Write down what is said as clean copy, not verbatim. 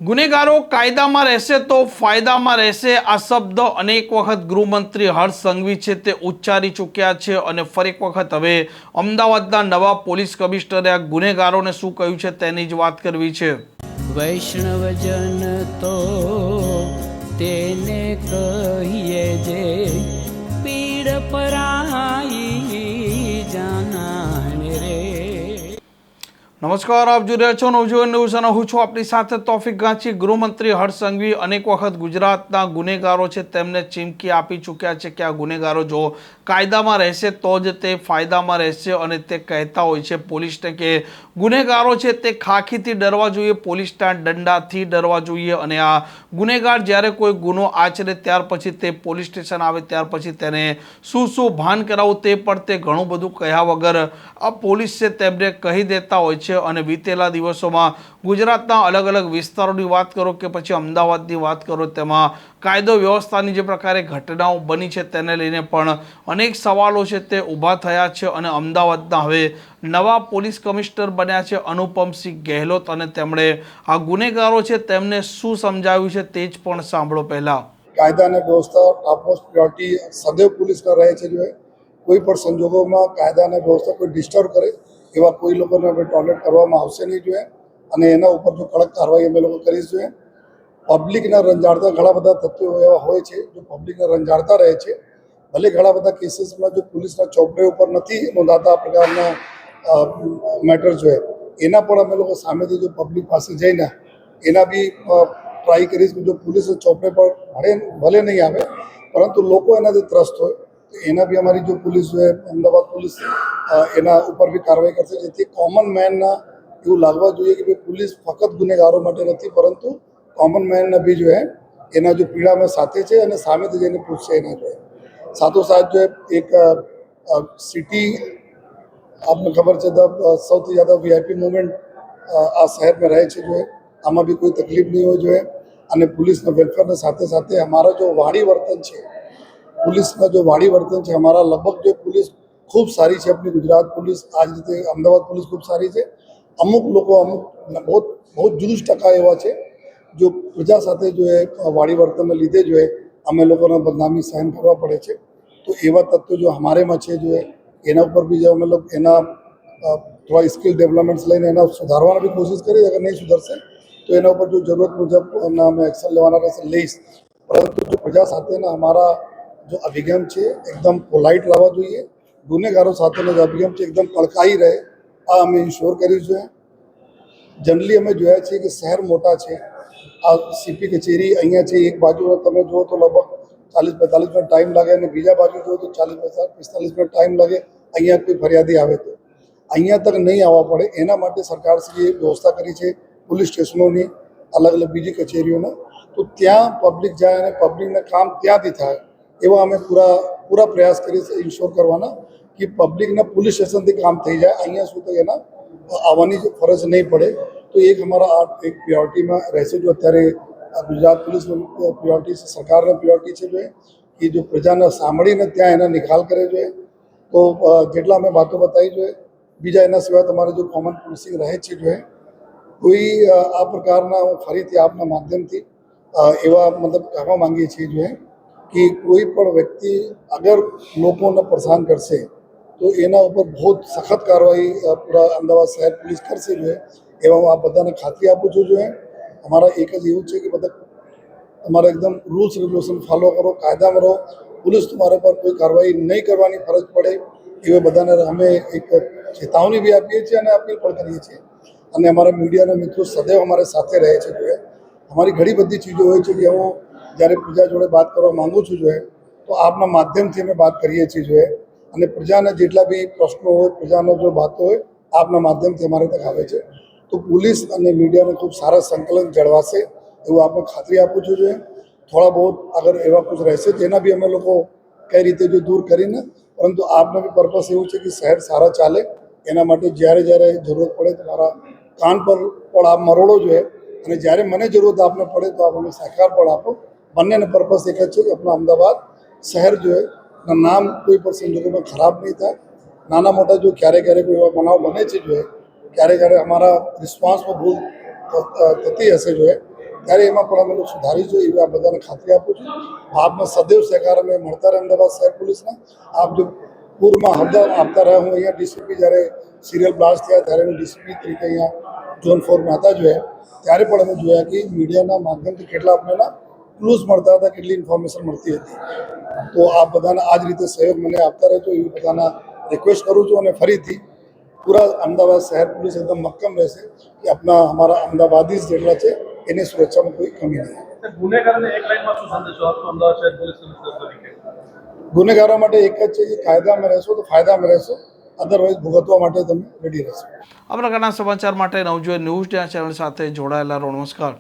ગુનેગારો કાયદામાં રહેશે તો ફાયદામાં રહેશે આ શબ્દ અનેક વખત ગૃહમંત્રી હર્ષ સંઘવી છે તે ઉચ્ચારી ચૂક્યા છે અને ફરી એક વખત હવે અમદાવાદના નવા પોલીસ કમિશનરે આ ગુનેગારોને શું કહ્યું છે તેની જ વાત કરવી છે। વૈષ્ણવજન તો તેને કહીએ જે પીડ પરાઈ જાનાને રે। નમસ્કાર, આપ જોઈ રહ્યા છો નવજીવન ન્યૂઝ અને હું છું આપણી સાથે તોફિક ગાંચી। ગૃહમંત્રી હર્ષ સંઘવી અનેક વખત ગુજરાતના ગુનેગારો છે તેમને ચીમકી આપી ચૂક્યા છે કે આ ગુનેગારો જો કાયદામાં રહેશે તો જ તે ફાયદામાં રહેશે અને તે કહેતા હોય છે પોલીસને કે ગુનેગારો છે તે ખાખીથી ડરવા જોઈએ, પોલીસના દંડાથી ડરવા જોઈએ અને આ ગુનેગાર જ્યારે કોઈ ગુનો આચરે ત્યાર પછી તે પોલીસ સ્ટેશન આવે ત્યાર પછી તેને શું ભાન કરાવવું તે પણ તે ઘણું બધું કહ્યા વગર આ પોલીસ છે તેમને કહી દેતા હોય છે। અને વીતેલા દિવસોમાં ગુજરાતના અલગ અલગ વિસ્તારોની વાત કરો કે પછી અમદાવાદની વાત કરો તેમાં કાયદો વ્યવસ્થાની જે પ્રકારે ઘટનાઓ બની છે તેને લઈને પણ અનેક સવાલો છે તે ઊભા થયા છે અને અમદાવાદના હવે નવા પોલીસ કમિશનર બન્યા છે અનુપમસિંહ ગેહલોત અને તેમણે આ ગુનેગારો છે તેમને શું સમજાવ્યું છે તે જ પણ સાંભળો। પહેલા કાયદા અને વ્યવસ્થા ટોપમોસ્ટ પ્રાયોરિટી સदैव પોલીસના રહે છે। જો કોઈ પણ સંજોગોમાં કાયદા અને વ્યવસ્થા કોઈ ડિસ્ટર્બ કરે એવા કોઈ લોકોને આપણે ટોલરેટ કરવામાં આવશે નહીં જોઈએ અને એના ઉપર જો કડક કાર્યવાહી અમે લોકો કરીશું જોઈએ। પબ્લિકના રંજાડતા ઘણા બધા તત્વો એવા હોય છે જો પબ્લિકને રંજાડતા રહે છે, ભલે ઘણા બધા કેસીસમાં જો પોલીસના ચોપડે ઉપર નથી નોંધાતા આ પ્રકારના મેટર જોઈએ એના પણ અમે લોકો સામેથી જો પબ્લિક પાસે જઈને એના બી ટ્રાય કરીશ કે જો પોલીસના ચોપડે પર ભલે નહીં આવે પરંતુ લોકો એનાથી ત્રસ્ત હોય તો એના બી અમારી જો પોલીસ જોઈએ અમદાવાદ પોલીસ એના ઉપર બી કાર્યવાહી કરશે જેથી કોમન મેનના એવું લાગવા જોઈએ કે ભાઈ પોલીસ ફક્ત ગુનેગારો માટે નથી પરંતુ કોમન મેનના બી જો એના જો પીડામાં સાથે છે અને સામેથી જઈને પૂછશે એના જોઈએ। સાથોસાથ જો એક સિટી आपने खबर છે સૌથી ज़्यादा वीआईपी मूवमेंट આ શહેરમાં રહે છે જો આમાં બી કોઈ તકલીફ નહીં હોય જોઈએ અને પોલીસના વેલફેરના સાથે સાથે અમારા જો વાડી વર્તન છે पुलिसका जो वाड़ी वर्तन है हमारा लगभग जो पुलिस खूब सारी है अपनी गुजरात पुलिस आज रीते अमदावाद पुलिस खूब सारी है। अमुक लोग अमुक बहुत बहुत जुलूस टका एवं है जो प्रजा साथे जो है वाड़ी वर्तन लीधे जो है अमे लोगों ने बदनामी सहन करवा पड़े छे। तो एवं तत्व जो हमारे में है जो है एना पर भी जो अमे लोग एना थोड़ा स्किल डेवलपमेंट्स लईने एना सुधारवानी भी कोशिश करी। अगर नहीं सुधरशे तो एना पर जो जरूरत मुजब अमे एक्शन लेवाना रहेशे लईश। परंतु जो प्रजा साथेना हमारा जो अभिगम है एकदम पोलाइट रहवा જોઈએ, ગુનેગારો સાથેનો जो अभिगम है एकदम कड़काई रहे आ अमे इंश्योर करीशुं छे। जनरली अमे जोया छे कि शहर मोटा है, आ सीपी कचेरी अहींया है, एक बाजू तमे जुओ तो लगभग 40-45 मिनट टाइम लगे और बीजा बाजू जुओ तो 40-45 मिनट टाइम लगे अहींया कोई फरियादी आवे तो अहींया तक नहीं आवा पड़े एना माटे सरकारश्रीए व्यवस्था करी है पुलिस स्टेशनों अलग अलग बीजी कचेरीओं तो त्या पब्लिक जाए और पब्लिकने काम त्यांथी थाय एवं अमे पूरा प्रयास करी इंश्योर करवाना कि पब्लिकना पुलिस स्टेशन थी काम थी जाए अहींया शू तो एना आवानी फरज नहीं पड़े। तो एक हमारा आ एक प्रियोरिटी में रहसे जो अत्यारे गुजरात पुलिस प्रियोरिटी से सरकार प्रियोरिटी है जो है कि जो प्रजा सांभळीने त्यां एना निकाल करे जो है। तो जेटला अमे बातों बताई जो है बीजा एना सिवाय तमारे जो कॉमन पुलिसिंग रहे छे जो है कोई आ प्रकारना फरीथी आपना माध्यमथी एवा मतलब कहेवा मांगीए छीए जो है कि कोई पण व्यक्ति अगर लोगों ने परेशान करशे तो एना ऊपर बहुत सख्त कार्रवाई पूरा अमदावाद शहर पुलिस करशे जो है एवं आप बधाने खातरी आपू छूं जो है। हमारा एक ज एवुं छे कि बधा तमारे एकदम रूल्स रेग्युलेशन फॉलो करो, कायदा में रहो, पुलिस तुम्हारे पर कोई कार्रवाई नहीं करवानी फरज पड़े एवं बधाने अमे एक चेतावनी भी आपीए छीए अने अपील पण करीए छीए। अने अमारा मीडियाना मित्रों सदैव अमारे साथे रहे छे जो है अमारी घणी बधी चीजों होय छे कि हूँ જ્યારે પ્રજા જોડે વાત કરવા માગું છું જો તો આપના માધ્યમથી અમે વાત કરીએ છીએ જો અને પ્રજાના જેટલા બી પ્રશ્નો હોય પ્રજાનો જો વાતો હોય આપના માધ્યમથી અમારે તક આવે છે। તો પોલીસ અને મીડિયાને ખૂબ સારા સંકલન જળવાશે એવું આપણે ખાતરી આપું છું જો થોડા बहुत अगर એવા कुछ રહેશે જેના બી અમે લોકો કઈ રીતે જો દૂર કરીને પરંતુ આપનો બી પર્પસ એવું છે કે શહેર સારા ચાલે એના માટે જ્યારે જ્યારે જરૂરત પડે તમારા કાન પર પણ આપ મરોડો જોઈએ અને જ્યારે મને જરૂરત આપને પડે તો આપ અમને સહકાર પણ આપો। बनने ने पर्पस एक है कि अपना अमदावाद शहर जो है नाम कोई पर संजोगों में खराब नहीं था। नाना मोटा जो क्यारे क्यारे कोई बनाव बने जो है क्यारे क्यारे हमारा रिस्पॉन्स में भूल थती हशे जो है ત્યારે એમાં પણ અમે લોકો સુધારીશું એવી આ બધાને ખાતરી આપું છું. આપને સદૈવ સહકાર અમે મળતા રહે અમદાવાદ શહેર પોલીસના. આપ જો પૂરમાં હમદાવાદ આપતા રહ્યા, હું અહીંયા ડીસીપી જ્યારે સિરિયલ બ્લાસ્ટ થયા ત્યારે હું ડીસીપી તરીકે અહીંયા ઝોન 4માં હતા જોયા, ત્યારે પણ અમે જોયા કે મીડિયાના માધ્યમથી કેટલા આપણને ક્લૂઝ મળતા હતા, કેટલી ઇન્ફોર્મેશન મળતી હતી. તો આ બધાના આ જ રીતે સહયોગ મને આપતા રહેજો એવી બધાના રિક્વેસ્ટ કરું છું. અને ફરીથી પૂરા અમદાવાદ શહેર પોલીસ એકદમ મક્કમ રહેશે કે આપણા અમારા અમદાવાદી જેટલા છે એની સુરક્ષામાં કોઈ કમી નહીં. ગુનેગારોને એક લાઈનમાં શું સંદેશો આપશો અમદાવાદ શહેર પોલીસ કમિશનર તરીકે? ગુનેગારો માટે એક જ છે કે કાયદામાં રહેશો તો ફાયદામાં રહેશો, અદરવાઇઝ ભોગવવા માટે તમે રેડી રહેશો. આ પ્રકારના સમાચાર માટે નવજીવન ન્યૂઝ ચેનલ સાથે જોડાયેલા રહો. નમસ્કાર.